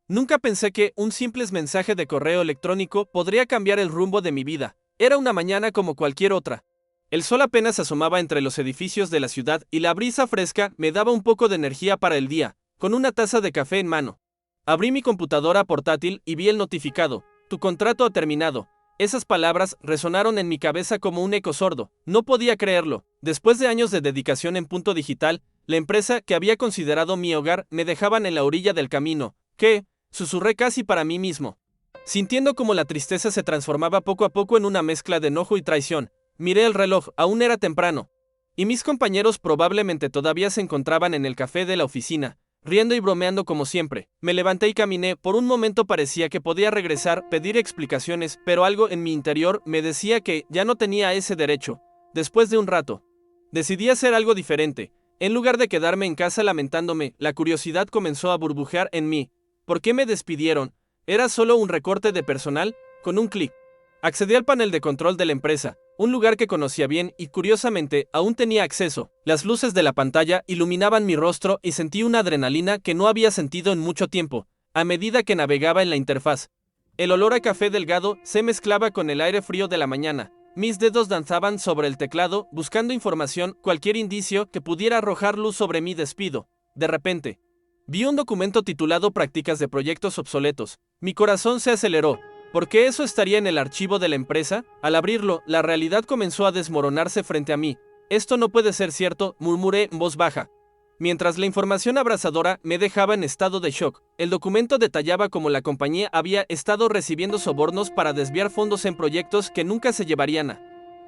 Nunca pensé que un simple mensaje de correo electrónico podría cambiar el rumbo de mi vida. Era una mañana como cualquier otra. El sol apenas asomaba entre los edificios de la ciudad y la brisa fresca me daba un poco de energía para el día, con una taza de café en mano. Abrí mi computadora portátil y vi el notificado. Tu contrato ha terminado. Esas palabras resonaron en mi cabeza como un eco sordo. No podía creerlo. Después de años de dedicación en Punto Digital, la empresa que había considerado mi hogar me dejaban en la orilla del camino. ¿Qué? Susurré casi para mí mismo. Sintiendo como la tristeza se transformaba poco a poco en una mezcla de enojo y traición. Miré el reloj, aún era temprano. Y mis compañeros probablemente todavía se encontraban en el café de la oficina, riendo y bromeando como siempre. Me levanté y caminé. Por un momento parecía que podía regresar, pedir explicaciones, pero algo en mi interior me decía que ya no tenía ese derecho. Después de un rato, decidí hacer algo diferente. En lugar de quedarme en casa lamentándome, la curiosidad comenzó a burbujear en mí. ¿Por qué me despidieron? ¿Era solo un recorte de personal? Con un clic, accedí al panel de control de la empresa, un lugar que conocía bien y curiosamente aún tenía acceso. Las luces de la pantalla iluminaban mi rostro y sentí una adrenalina que no había sentido en mucho tiempo, a medida que navegaba en la interfaz. El olor a café delgado se mezclaba con el aire frío de la mañana. Mis dedos danzaban sobre el teclado, buscando información, cualquier indicio que pudiera arrojar luz sobre mi despido. De repente, vi un documento titulado Prácticas de proyectos obsoletos. Mi corazón se aceleró. ¿Por qué eso estaría en el archivo de la empresa? Al abrirlo, la realidad comenzó a desmoronarse frente a mí. Esto no puede ser cierto, murmuré en voz baja. Mientras la información abrasadora me dejaba en estado de shock, el documento detallaba cómo la compañía había estado recibiendo sobornos para desviar fondos en proyectos que nunca se llevarían a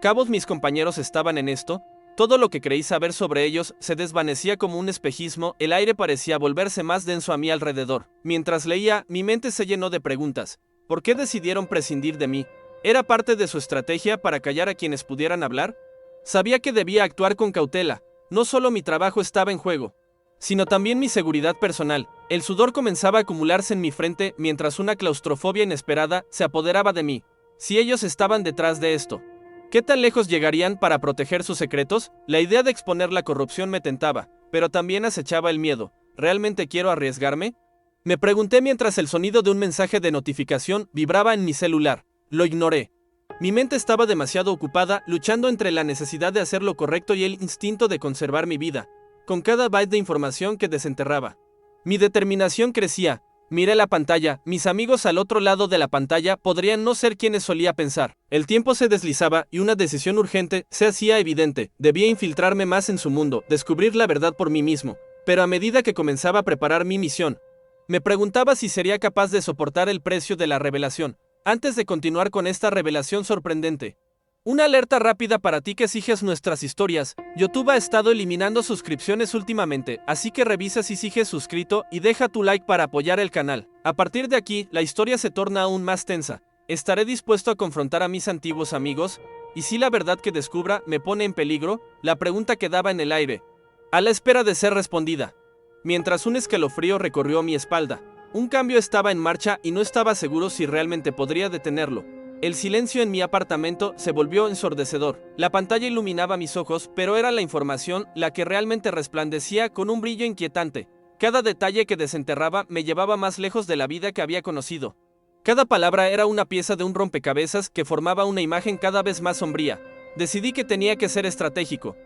cabo. Mis compañeros estaban en esto. Todo lo que creí saber sobre ellos se desvanecía como un espejismo, el aire parecía volverse más denso a mi alrededor. Mientras leía, mi mente se llenó de preguntas. ¿Por qué decidieron prescindir de mí? ¿Era parte de su estrategia para callar a quienes pudieran hablar? Sabía que debía actuar con cautela. No solo mi trabajo estaba en juego, sino también mi seguridad personal. El sudor comenzaba a acumularse en mi frente mientras una claustrofobia inesperada se apoderaba de mí. Si ellos estaban detrás de esto, ¿qué tan lejos llegarían para proteger sus secretos? La idea de exponer la corrupción me tentaba, pero también acechaba el miedo. ¿Realmente quiero arriesgarme? Me pregunté mientras el sonido de un mensaje de notificación vibraba en mi celular. Lo ignoré. Mi mente estaba demasiado ocupada luchando entre la necesidad de hacer lo correcto y el instinto de conservar mi vida. Con cada byte de información que desenterraba, mi determinación crecía. Miré la pantalla. Mis amigos al otro lado de la pantalla podrían no ser quienes solía pensar. El tiempo se deslizaba y una decisión urgente se hacía evidente. Debía infiltrarme más en su mundo, descubrir la verdad por mí mismo. Pero a medida que comenzaba a preparar mi misión, me preguntaba si sería capaz de soportar el precio de la revelación. Antes de continuar con esta revelación sorprendente, una alerta rápida para ti que sigues nuestras historias. YouTube ha estado eliminando suscripciones últimamente, así que revisa si sigues suscrito y deja tu like para apoyar el canal. A partir de aquí, la historia se torna aún más tensa. ¿Estaré dispuesto a confrontar a mis antiguos amigos? ¿Y si la verdad que descubra me pone en peligro? La pregunta quedaba en el aire, a la espera de ser respondida. Mientras un escalofrío recorrió mi espalda, un cambio estaba en marcha y no estaba seguro si realmente podría detenerlo. El silencio en mi apartamento se volvió ensordecedor. La pantalla iluminaba mis ojos, pero era la información la que realmente resplandecía con un brillo inquietante. Cada detalle que desenterraba me llevaba más lejos de la vida que había conocido. Cada palabra era una pieza de un rompecabezas que formaba una imagen cada vez más sombría. Decidí que tenía que ser estratégico.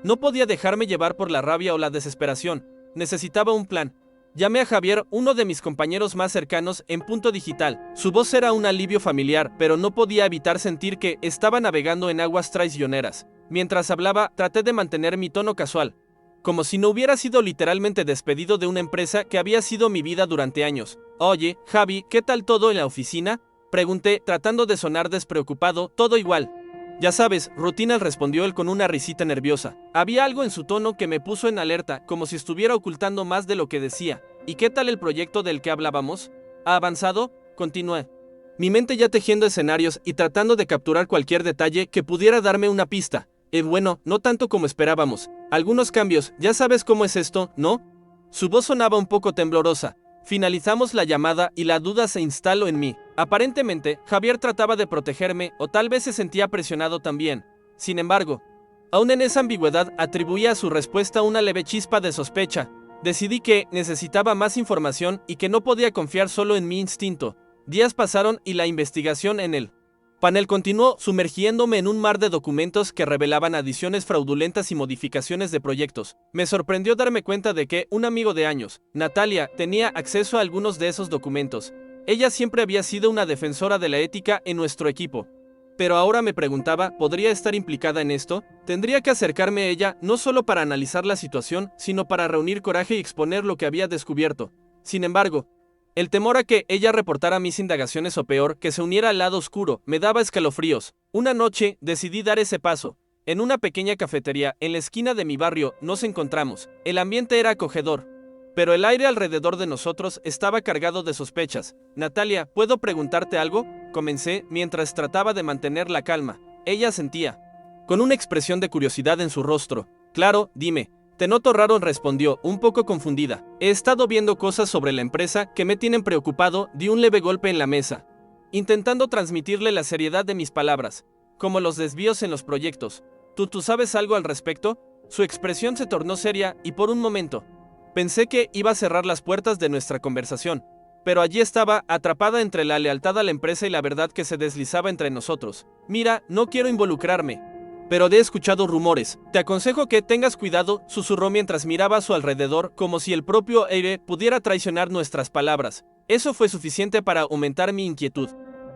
No podía dejarme llevar por la rabia o la desesperación. Necesitaba un plan. Llamé a Javier, uno de mis compañeros más cercanos en Punto Digital. Su voz era un alivio familiar, pero no podía evitar sentir que estaba navegando en aguas traicioneras. Mientras hablaba, traté de mantener mi tono casual, como si no hubiera sido literalmente despedido de una empresa que había sido mi vida durante años. Oye, Javi, ¿qué tal todo en la oficina? Pregunté, tratando de sonar despreocupado. Todo igual. Ya sabes, rutina, respondió él con una risita nerviosa. Había algo en su tono que me puso en alerta, como si estuviera ocultando más de lo que decía. ¿Y qué tal el proyecto del que hablábamos? ¿Ha avanzado? Continué, mi mente ya tejiendo escenarios y tratando de capturar cualquier detalle que pudiera darme una pista. Bueno, no tanto como esperábamos. Algunos cambios, ya sabes cómo es esto, ¿no? Su voz sonaba un poco temblorosa. Finalizamos la llamada y la duda se instaló en mí. Aparentemente, Javier trataba de protegerme o tal vez se sentía presionado también. Sin embargo, aún en esa ambigüedad atribuía a su respuesta una leve chispa de sospecha. Decidí que necesitaba más información y que no podía confiar solo en mi instinto. Días pasaron y la investigación en el panel continuó, sumergiéndome en un mar de documentos que revelaban adiciones fraudulentas y modificaciones de proyectos. Me sorprendió darme cuenta de que un amigo de años, Natalia, tenía acceso a algunos de esos documentos. Ella siempre había sido una defensora de la ética en nuestro equipo. Pero ahora me preguntaba, ¿podría estar implicada en esto? Tendría que acercarme a ella no solo para analizar la situación, sino para reunir coraje y exponer lo que había descubierto. Sin embargo, el temor a que ella reportara mis indagaciones o peor, que se uniera al lado oscuro, me daba escalofríos. Una noche, decidí dar ese paso. En una pequeña cafetería, en la esquina de mi barrio, nos encontramos. El ambiente era acogedor, pero el aire alrededor de nosotros estaba cargado de sospechas. Natalia, ¿puedo preguntarte algo? Comencé mientras trataba de mantener la calma. Ella asentía, con una expresión de curiosidad en su rostro. Claro, dime. Te noto raro, respondió, un poco confundida. He estado viendo cosas sobre la empresa que me tienen preocupado. Di un leve golpe en la mesa, intentando transmitirle la seriedad de mis palabras, como los desvíos en los proyectos. ¿Tú sabes algo al respecto? Su expresión se tornó seria y por un momento pensé que iba a cerrar las puertas de nuestra conversación. Pero allí estaba, atrapada entre la lealtad a la empresa y la verdad que se deslizaba entre nosotros. Mira, no quiero involucrarme, pero he escuchado rumores. Te aconsejo que tengas cuidado, susurró mientras miraba a su alrededor como si el propio aire pudiera traicionar nuestras palabras. Eso fue suficiente para aumentar mi inquietud.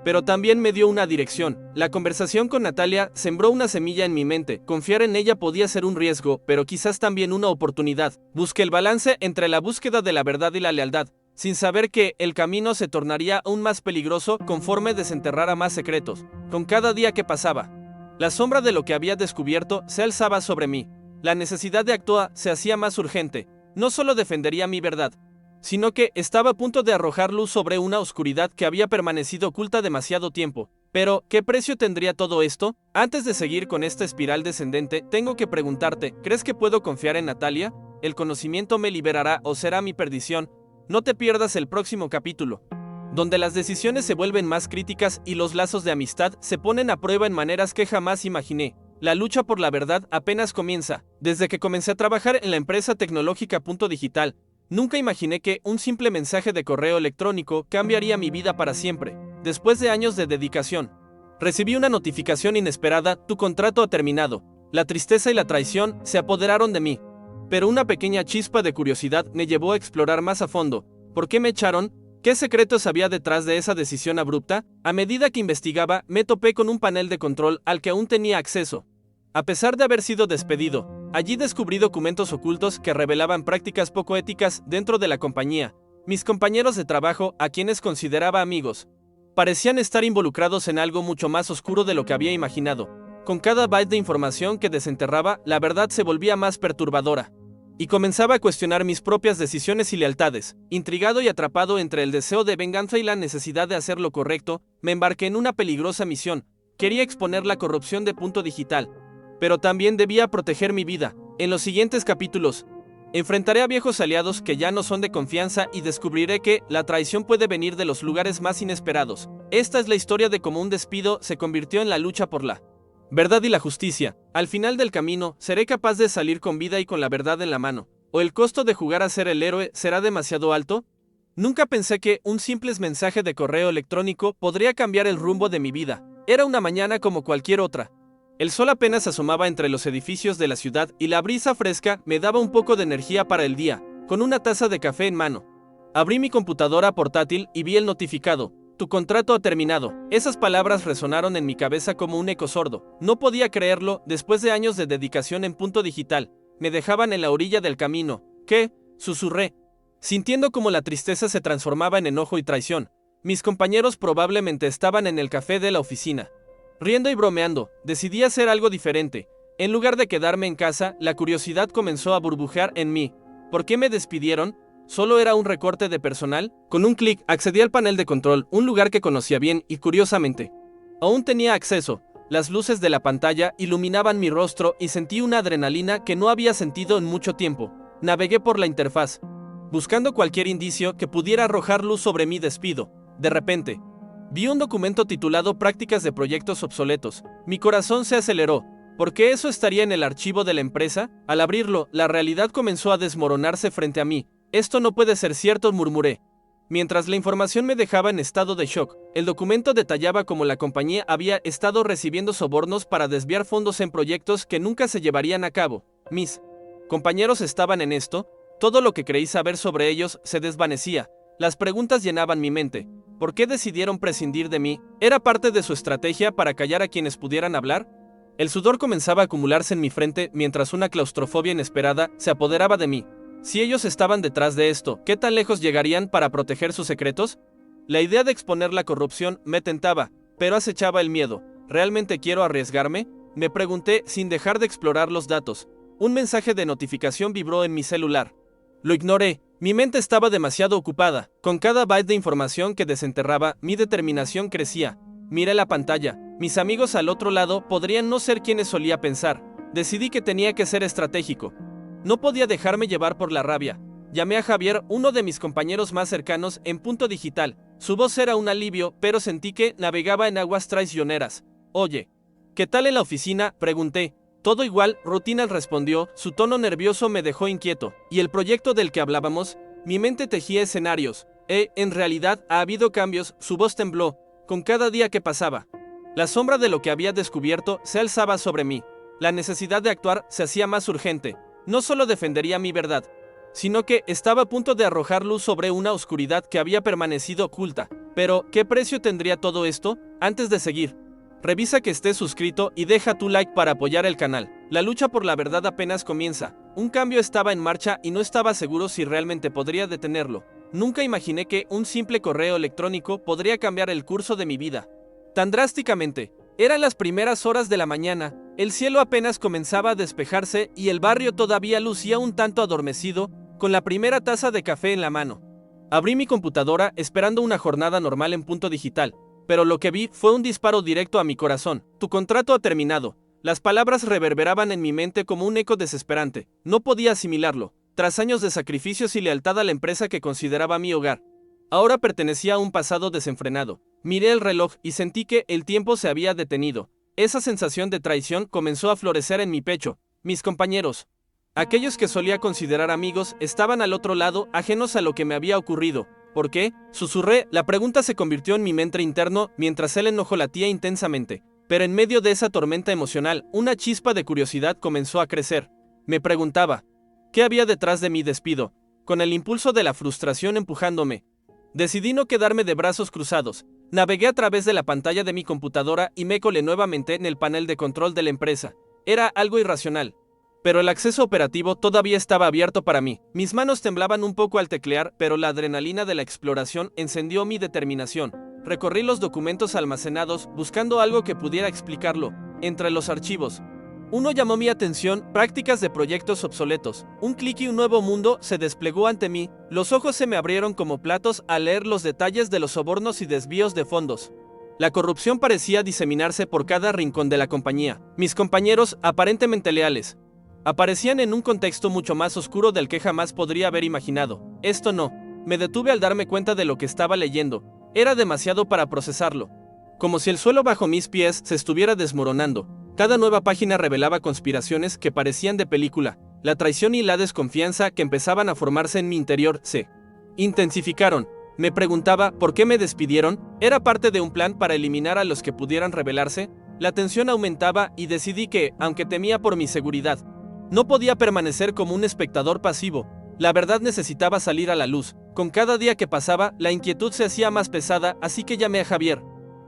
Pero también me dio una dirección. La conversación con Natalia sembró una semilla en mi mente. Confiar en ella podía ser un riesgo, pero quizás también una oportunidad. Busqué el balance entre la búsqueda de la verdad y la lealtad, sin saber que el camino se tornaría aún más peligroso conforme desenterrara más secretos. Con cada día que pasaba, la sombra de lo que había descubierto se alzaba sobre mí. La necesidad de actuar se hacía más urgente. No solo defendería mi verdad, sino que estaba a punto de arrojar luz sobre una oscuridad que había permanecido oculta demasiado tiempo. Pero, ¿qué precio tendría todo esto? Antes de seguir con esta espiral descendente, tengo que preguntarte, ¿crees que puedo confiar en Natalia? ¿El conocimiento me liberará o será mi perdición? No te pierdas el próximo capítulo, donde las decisiones se vuelven más críticas y los lazos de amistad se ponen a prueba en maneras que jamás imaginé. La lucha por la verdad apenas comienza. Desde que comencé a trabajar en la empresa tecnológica Punto Digital, nunca imaginé que un simple mensaje de correo electrónico cambiaría mi vida para siempre. Después de años de dedicación, recibí una notificación inesperada: tu contrato ha terminado. La tristeza y la traición se apoderaron de mí. Pero una pequeña chispa de curiosidad me llevó a explorar más a fondo. ¿Por qué me echaron? ¿Qué secretos había detrás de esa decisión abrupta? A medida que investigaba, me topé con un panel de control al que aún tenía acceso. A pesar de haber sido despedido, allí descubrí documentos ocultos que revelaban prácticas poco éticas dentro de la compañía. Mis compañeros de trabajo, a quienes consideraba amigos, parecían estar involucrados en algo mucho más oscuro de lo que había imaginado. Con cada byte de información que desenterraba, la verdad se volvía más perturbadora. Y comenzaba a cuestionar mis propias decisiones y lealtades. Intrigado y atrapado entre el deseo de venganza y la necesidad de hacer lo correcto, me embarqué en una peligrosa misión. Quería exponer la corrupción de Punto Digital, pero también debía proteger mi vida. En los siguientes capítulos, enfrentaré a viejos aliados que ya no son de confianza y descubriré que la traición puede venir de los lugares más inesperados. Esta es la historia de cómo un despido se convirtió en la lucha por la verdad y la justicia. Al final del camino, ¿seré capaz de salir con vida y con la verdad en la mano? ¿O el costo de jugar a ser el héroe será demasiado alto? Nunca pensé que un simple mensaje de correo electrónico podría cambiar el rumbo de mi vida. Era una mañana como cualquier otra. El sol apenas asomaba entre los edificios de la ciudad y la brisa fresca me daba un poco de energía para el día. Con una taza de café en mano, abrí mi computadora portátil y vi el notificado: tu contrato ha terminado. Esas palabras resonaron en mi cabeza como un eco sordo. No podía creerlo. Después de años de dedicación en Punto Digital, me dejaban en la orilla del camino. ¿Qué? Susurré, sintiendo como la tristeza se transformaba en enojo y traición. Mis compañeros probablemente estaban en el café de la oficina, riendo y bromeando. Decidí hacer algo diferente. En lugar de quedarme en casa, la curiosidad comenzó a burbujear en mí. ¿Por qué me despidieron? ¿Solo era un recorte de personal? Con un clic, accedí al panel de control, un lugar que conocía bien y, curiosamente, aún tenía acceso. Las luces de la pantalla iluminaban mi rostro y sentí una adrenalina que no había sentido en mucho tiempo. Navegué por la interfaz, buscando cualquier indicio que pudiera arrojar luz sobre mi despido. De repente, vi un documento titulado Prácticas de proyectos obsoletos. Mi corazón se aceleró. ¿Por qué eso estaría en el archivo de la empresa? Al abrirlo, la realidad comenzó a desmoronarse frente a mí. Esto no puede ser cierto, murmuré. Mientras la información me dejaba en estado de shock, el documento detallaba cómo la compañía había estado recibiendo sobornos para desviar fondos en proyectos que nunca se llevarían a cabo. Mis compañeros estaban en esto. Todo lo que creí saber sobre ellos se desvanecía. Las preguntas llenaban mi mente. ¿Por qué decidieron prescindir de mí? ¿Era parte de su estrategia para callar a quienes pudieran hablar? El sudor comenzaba a acumularse en mi frente mientras una claustrofobia inesperada se apoderaba de mí. Si ellos estaban detrás de esto, ¿qué tan lejos llegarían para proteger sus secretos? La idea de exponer la corrupción me tentaba, pero acechaba el miedo. ¿Realmente quiero arriesgarme? Me pregunté sin dejar de explorar los datos. Un mensaje de notificación vibró en mi celular. Lo ignoré. Mi mente estaba demasiado ocupada. Con cada byte de información que desenterraba, mi determinación crecía. Miré la pantalla. Mis amigos al otro lado podrían no ser quienes solía pensar. Decidí que tenía que ser estratégico. No podía dejarme llevar por la rabia. Llamé a Javier, uno de mis compañeros más cercanos, en Punto Digital. Su voz era un alivio, pero sentí que navegaba en aguas traicioneras. Oye, ¿qué tal en la oficina?, pregunté. Todo igual, rutina, respondió. Su tono nervioso me dejó inquieto. ¿Y el proyecto del que hablábamos? Mi mente tejía escenarios. En realidad, ha habido cambios. Su voz tembló con cada día que pasaba. La sombra de lo que había descubierto se alzaba sobre mí. La necesidad de actuar se hacía más urgente. No solo defendería mi verdad, sino que estaba a punto de arrojar luz sobre una oscuridad que había permanecido oculta. Pero, ¿qué precio tendría todo esto? Antes de seguir, revisa que estés suscrito y deja tu like para apoyar el canal. La lucha por la verdad apenas comienza. Un cambio estaba en marcha y no estaba seguro si realmente podría detenerlo. Nunca imaginé que un simple correo electrónico podría cambiar el curso de mi vida tan drásticamente. Eran las primeras horas de la mañana, el cielo apenas comenzaba a despejarse y el barrio todavía lucía un tanto adormecido, con la primera taza de café en la mano. Abrí mi computadora esperando una jornada normal en Punto Digital, pero lo que vi fue un disparo directo a mi corazón. Tu contrato ha terminado. Las palabras reverberaban en mi mente como un eco desesperante. No podía asimilarlo. Tras años de sacrificios y lealtad a la empresa que consideraba mi hogar, ahora pertenecía a un pasado desenfrenado. Miré el reloj y sentí que el tiempo se había detenido. Esa sensación de traición comenzó a florecer en mi pecho. Mis compañeros, aquellos que solía considerar amigos, estaban al otro lado, ajenos a lo que me había ocurrido. ¿Por qué?, susurré. La pregunta se convirtió en mi mente interno mientras el enojo latía intensamente. Pero en medio de esa tormenta emocional, una chispa de curiosidad comenzó a crecer. Me preguntaba, ¿qué había detrás de mi despido? Con el impulso de la frustración empujándome, decidí no quedarme de brazos cruzados. Navegué a través de la pantalla de mi computadora y me colé nuevamente en el panel de control de la empresa. Era algo irracional, pero el acceso operativo todavía estaba abierto para mí. Mis manos temblaban un poco al teclear, pero la adrenalina de la exploración encendió mi determinación. Recorrí los documentos almacenados buscando algo que pudiera explicarlo. Entre los archivos, uno llamó mi atención: prácticas de proyectos obsoletos. Un clic y un nuevo mundo se desplegó ante mí. Los ojos se me abrieron como platos al leer los detalles de los sobornos y desvíos de fondos. La corrupción parecía diseminarse por cada rincón de la compañía. Mis compañeros, aparentemente leales, aparecían en un contexto mucho más oscuro del que jamás podría haber imaginado. Esto no. Me detuve al darme cuenta de lo que estaba leyendo. Era demasiado para procesarlo. Como si el suelo bajo mis pies se estuviera desmoronando. Cada nueva página revelaba conspiraciones que parecían de película. La traición y la desconfianza que empezaban a formarse en mi interior se intensificaron. Me preguntaba, ¿por qué me despidieron? ¿Era parte de un plan para eliminar a los que pudieran rebelarse? La tensión aumentaba y decidí que, aunque temía por mi seguridad, no podía permanecer como un espectador pasivo. La verdad necesitaba salir a la luz. Con cada día que pasaba, la inquietud se hacía más pesada, así que llamé a Javier,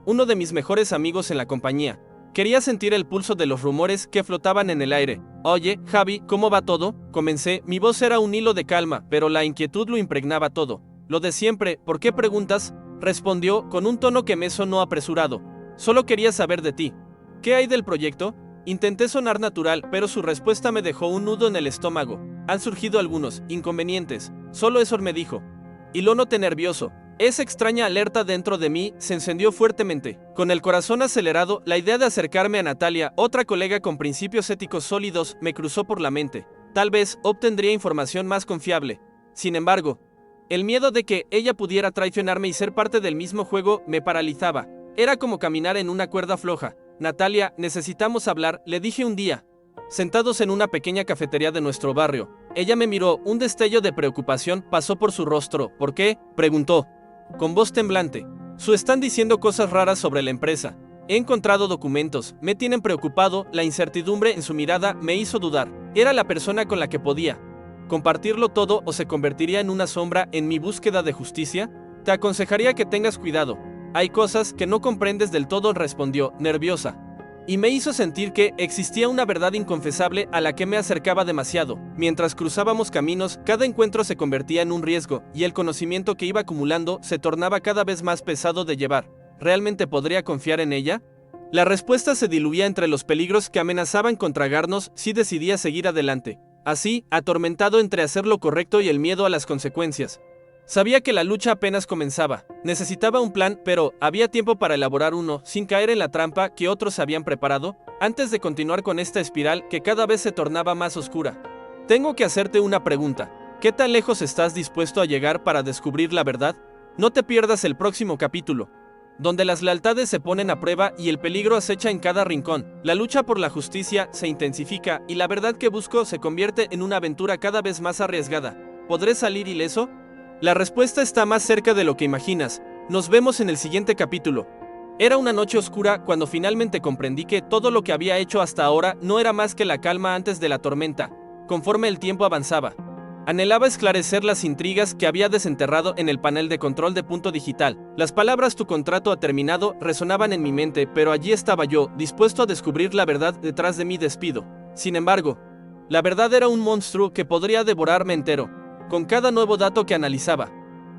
uno de mis mejores amigos en la compañía. Quería sentir el pulso de los rumores que flotaban en el aire. Oye, Javi, ¿cómo va todo? Comencé. Mi voz era un hilo de calma, pero la inquietud lo impregnaba todo. Lo de siempre. ¿Por qué preguntas?, respondió con un tono que me sonó apresurado. Solo quería saber de ti. ¿Qué hay del proyecto? Intenté sonar natural, pero su respuesta me dejó un nudo en el estómago. Han surgido algunos inconvenientes. Solo eso, me dijo. Y lo noté nervioso. Esa extraña alerta dentro de mí se encendió fuertemente. Con el corazón acelerado, la idea de acercarme a Natalia, otra colega con principios éticos sólidos, me cruzó por la mente. Tal vez obtendría información más confiable. Sin embargo, el miedo de que ella pudiera traicionarme y ser parte del mismo juego me paralizaba. Era como caminar en una cuerda floja. Natalia, necesitamos hablar, le dije un día. Sentados en una pequeña cafetería de nuestro barrio, ella me miró, un destello de preocupación pasó por su rostro. ¿Por qué?, preguntó, con voz temblante. Están diciendo cosas raras sobre la empresa. He encontrado documentos, me tienen preocupado, la incertidumbre en su mirada me hizo dudar. Era la persona con la que podía compartirlo todo o se convertiría en una sombra en mi búsqueda de justicia. Te aconsejaría que tengas cuidado. Hay cosas que no comprendes del todo, respondió, nerviosa. Y me hizo sentir que existía una verdad inconfesable a la que me acercaba demasiado. Mientras cruzábamos caminos, cada encuentro se convertía en un riesgo, y el conocimiento que iba acumulando se tornaba cada vez más pesado de llevar. ¿Realmente podría confiar en ella? La respuesta se diluía entre los peligros que amenazaban con tragarnos si decidía seguir adelante. Así, atormentado entre hacer lo correcto y el miedo a las consecuencias. Sabía que la lucha apenas comenzaba. Necesitaba un plan, pero ¿había tiempo para elaborar uno sin caer en la trampa que otros habían preparado? Antes de continuar con esta espiral que cada vez se tornaba más oscura, tengo que hacerte una pregunta. ¿Qué tan lejos estás dispuesto a llegar para descubrir la verdad? No te pierdas el próximo capítulo, donde las lealtades se ponen a prueba y el peligro acecha en cada rincón. La lucha por la justicia se intensifica y la verdad que busco se convierte en una aventura cada vez más arriesgada. ¿Podré salir ileso? La respuesta está más cerca de lo que imaginas. Nos vemos en el siguiente capítulo. Era una noche oscura cuando finalmente comprendí que todo lo que había hecho hasta ahora no era más que la calma antes de la tormenta. Conforme el tiempo avanzaba, anhelaba esclarecer las intrigas que había desenterrado en el panel de control de Punto Digital. Las palabras "tu contrato ha terminado" resonaban en mi mente, pero allí estaba yo, dispuesto a descubrir la verdad detrás de mi despido. Sin embargo, la verdad era un monstruo que podría devorarme entero. Con cada nuevo dato que analizaba,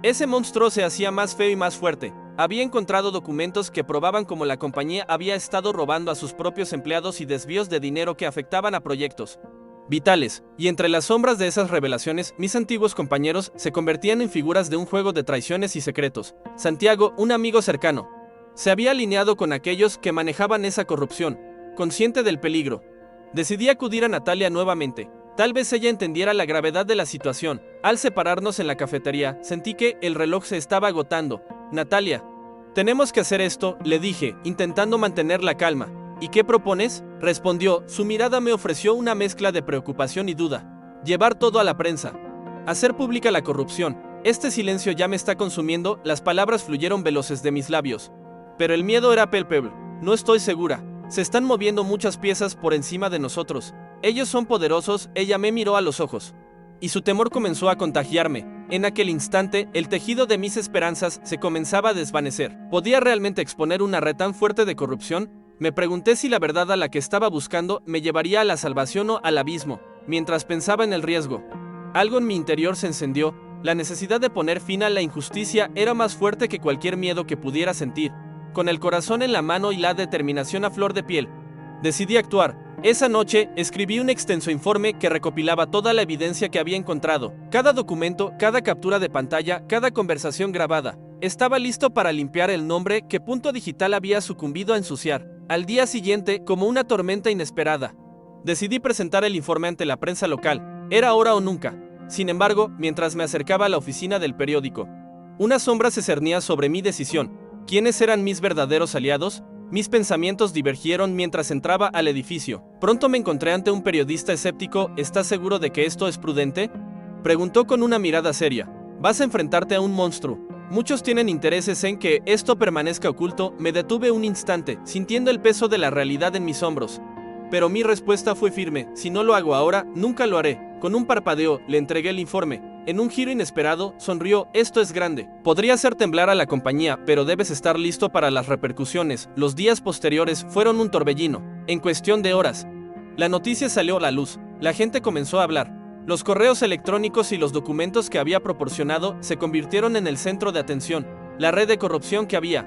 ese monstruo se hacía más feo y más fuerte. Había encontrado documentos que probaban cómo la compañía había estado robando a sus propios empleados y desvíos de dinero que afectaban a proyectos vitales, y entre las sombras de esas revelaciones, mis antiguos compañeros se convertían en figuras de un juego de traiciones y secretos. Santiago, un amigo cercano, se había alineado con aquellos que manejaban esa corrupción. Consciente del peligro, decidí acudir a Natalia nuevamente. Tal vez ella entendiera la gravedad de la situación. Al separarnos en la cafetería, sentí que el reloj se estaba agotando. Natalia, tenemos que hacer esto, le dije, intentando mantener la calma. ¿Y qué propones?, respondió. Su mirada me ofreció una mezcla de preocupación y duda. Llevar todo a la prensa. Hacer pública la corrupción. Este silencio ya me está consumiendo. Las palabras fluyeron veloces de mis labios. Pero el miedo era palpable. No estoy segura. Se están moviendo muchas piezas por encima de nosotros. Ellos son poderosos. Ella me miró a los ojos, y su temor comenzó a contagiarme. En aquel instante, el tejido de mis esperanzas se comenzaba a desvanecer. ¿Podía realmente exponer una red tan fuerte de corrupción? Me pregunté si la verdad a la que estaba buscando me llevaría a la salvación o al abismo. Mientras pensaba en el riesgo, algo en mi interior se encendió. La necesidad de poner fin a la injusticia era más fuerte que cualquier miedo que pudiera sentir. Con el corazón en la mano y la determinación a flor de piel, decidí actuar. Esa noche, escribí un extenso informe que recopilaba toda la evidencia que había encontrado. Cada documento, cada captura de pantalla, cada conversación grabada. Estaba listo para limpiar el nombre que Punto Digital había sucumbido a ensuciar. Al día siguiente, como una tormenta inesperada, decidí presentar el informe ante la prensa local. Era ahora o nunca. Sin embargo, mientras me acercaba a la oficina del periódico, una sombra se cernía sobre mi decisión. ¿Quiénes eran mis verdaderos aliados? Mis pensamientos divergieron mientras entraba al edificio. Pronto me encontré ante un periodista escéptico. ¿Estás seguro de que esto es prudente?, preguntó con una mirada seria. Vas a enfrentarte a un monstruo. Muchos tienen intereses en que esto permanezca oculto. Me detuve un instante, sintiendo el peso de la realidad en mis hombros. Pero mi respuesta fue firme. Si no lo hago ahora, nunca lo haré. Con un parpadeo, le entregué el informe. En un giro inesperado, sonrió. Esto es grande. Podría hacer temblar a la compañía, pero debes estar listo para las repercusiones. Los días posteriores fueron un torbellino. En cuestión de horas, la noticia salió a la luz. La gente comenzó a hablar. Los correos electrónicos y los documentos que había proporcionado se convirtieron en el centro de atención. La red de corrupción que había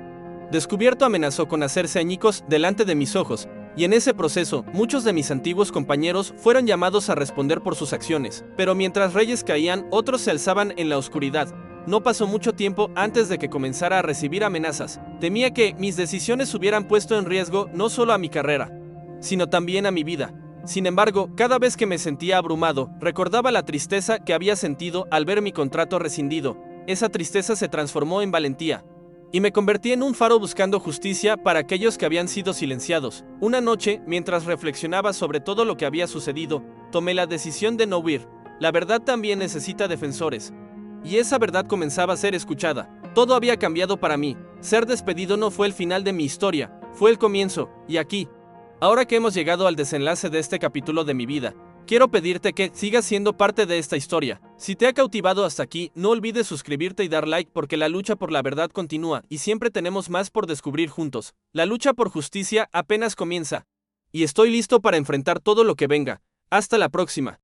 descubierto amenazó con hacerse añicos delante de mis ojos, y en ese proceso, muchos de mis antiguos compañeros fueron llamados a responder por sus acciones. Pero mientras reyes caían, otros se alzaban en la oscuridad. No pasó mucho tiempo antes de que comenzara a recibir amenazas. Temía que mis decisiones hubieran puesto en riesgo no solo a mi carrera, sino también a mi vida. Sin embargo, cada vez que me sentía abrumado, recordaba la tristeza que había sentido al ver mi contrato rescindido. Esa tristeza se transformó en valentía. y me convertí en un faro buscando justicia para aquellos que habían sido silenciados. Una noche, mientras reflexionaba sobre todo lo que había sucedido, tomé la decisión de no huir. La verdad también necesita defensores. Y esa verdad comenzaba a ser escuchada. Todo había cambiado para mí. Ser despedido no fue el final de mi historia, fue el comienzo, y aquí. Ahora que hemos llegado al desenlace de este capítulo de mi vida, quiero pedirte que sigas siendo parte de esta historia. Si te ha cautivado hasta aquí, no olvides suscribirte y dar like porque la lucha por la verdad continúa y siempre tenemos más por descubrir juntos. La lucha por justicia apenas comienza. Y estoy listo para enfrentar todo lo que venga. Hasta la próxima.